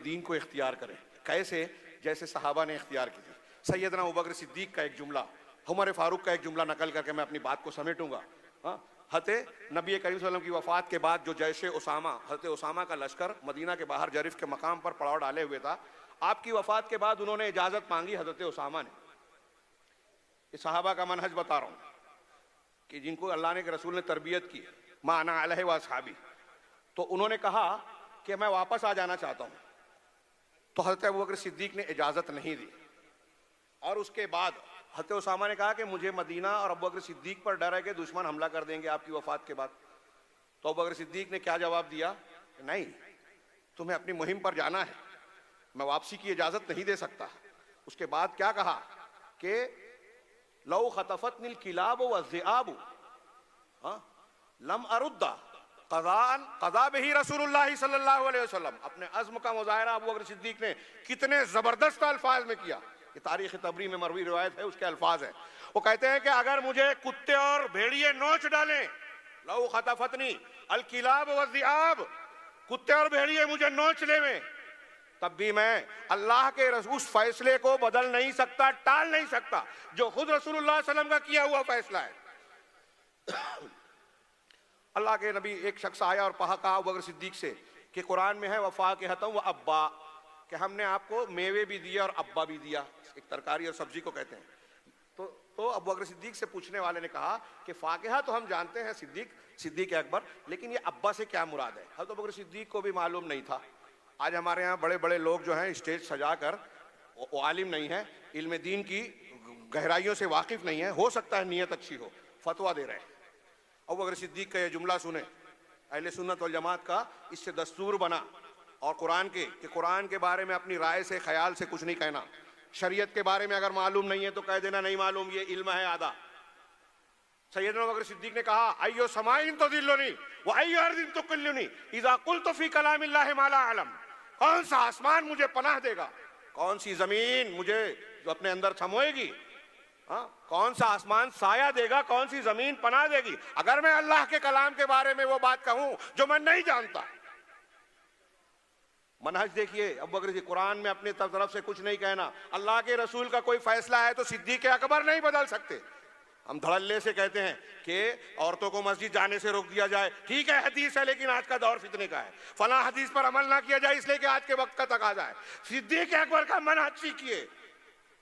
دین کو اختیار کریں. کیسے؟ جیسے صحابہ نے اختیار کی تھی. سیدنا ابوبکر صدیق کا ایک جملہ، عمر فاروق کا ایک جملہ نقل کر کے میں اپنی بات کو سمیٹوں گا. حضرت نبی کریم صلی اللہ علیہ وسلم کی وفات کے بعد جو جیش اسامہ، حضرت اسامہ کا لشکر مدینہ کے باہر جرف کے مقام پر پڑاؤ ڈالے ہوئے تھا. آپ کی وفات کے بعد انہوں نے اجازت مانگی حضرت اسامہ نے. یہ صحابہ کا منہج بتا رہا ہوں کہ جن کو اللہ نے کے رسول نے تربیت کی، ما انا علیہ واصحابی. تو انہوں نے کہا کہ میں واپس آ جانا چاہتا ہوں. تو حضرت ابوبکر صدیق نے اجازت نہیں دی. اور اس کے بعد حضرت اسامہ نے کہا کہ مجھے مدینہ اور ابوبکر صدیق پر ڈر ہے کہ دشمن حملہ کر دیں گے آپ کی وفات کے بعد. تو ابوبکر صدیق نے کیا جواب دیا کہ نہیں، تمہیں اپنی مہم پر جانا ہے، میں واپسی کی اجازت نہیں دے سکتا. اس کے بعد کیا کہا کہ لو خطفتنی الکلاب والذئاب لم ارد قضا بہ رسول اللہ صلی اللہ علیہ وسلم. اپنے عزم کا مظاہرہ ابوبکر صدیق نے کتنے زبردست الفاظ میں کیا. یہ تاریخ طبری میں مروی روایت ہے، اس کے الفاظ ہیں. وہ کہتے ہیں کہ اگر مجھے کتے اور بھیڑیے نوچ ڈالیں، لو خطفتنی الکلاب والذئاب، کتے اور بھیڑیے مجھے نوچ لیں، تب بھی میں اللہ کے اس فیصلے کو بدل نہیں سکتا، ٹال نہیں سکتا جو خود رسول اللہ صلی اللہ علیہ وسلم کا کیا ہوا فیصلہ ہے. اللہ کے نبی ایک شخص آیا اور کہا ابوبکر صدیق سے کہ قرآن میں ہے وفاکہۃ و ابا، کہ ہم نے آپ کو میوے بھی دیا اور ابا بھی دیا. ایک ترکاری اور سبزی کو کہتے ہیں. تو ابوبکر صدیق سے پوچھنے والے نے کہا کہ فاکہہ تو ہم جانتے ہیں صدیق اکبر، لیکن یہ ابا سے کیا مراد ہے؟ حضرت ابوبکر صدیق کو بھی معلوم نہیں تھا. آج ہمارے ہاں بڑے بڑے لوگ جو ہیں اسٹیج سجا کر وہ عالم نہیں ہے، علم دین کی گہرائیوں سے واقف نہیں ہے، ہو سکتا ہے نیت اچھی ہو، فتویٰ دے رہے ہیں. ابوبکر صدیق کا یہ جملہ سنیں، اہل سنت والجماعت کا اس سے دستور بنا. اور قرآن کے بارے میں اپنی رائے سے، خیال سے کچھ نہیں کہنا. شریعت کے بارے میں اگر معلوم نہیں ہے تو کہہ دینا نہیں معلوم، یہ علم ہے آدھا. سیدنا ابوبکر صدیق نے کہا ایو سمائن تذلنی و ایو ارض تقلنی اذا قلت فی کلام اللہ ما لا اعلم. کون سا آسمان مجھے پناہ دے گا، کون سی زمین مجھے جو اپنے اندر سموئے گی، کون سا آسمان سایہ دے گا، کون سی زمین پناہ دے گی اگر میں اللہ کے کلام کے بارے میں وہ بات کہوں جو میں نہیں جانتا. منہج دیکھیے ابوبکر جی، قرآن میں اپنے طرف سے کچھ نہیں کہنا. اللہ کے رسول کا کوئی فیصلہ ہے تو صدیق اکبر نہیں بدل سکتے. ہم دھڑلے سے کہتے ہیں کہ عورتوں کو مسجد جانے سے روک دیا جائے، ٹھیک ہے حدیث ہے، لیکن آج کا دور فتنے کا ہے، فلاں حدیث پر عمل نہ کیا جائے اس لیے کہ آج کے وقت کا تقاضا ہے. صدیق اکبر کا منہج سیکھیے.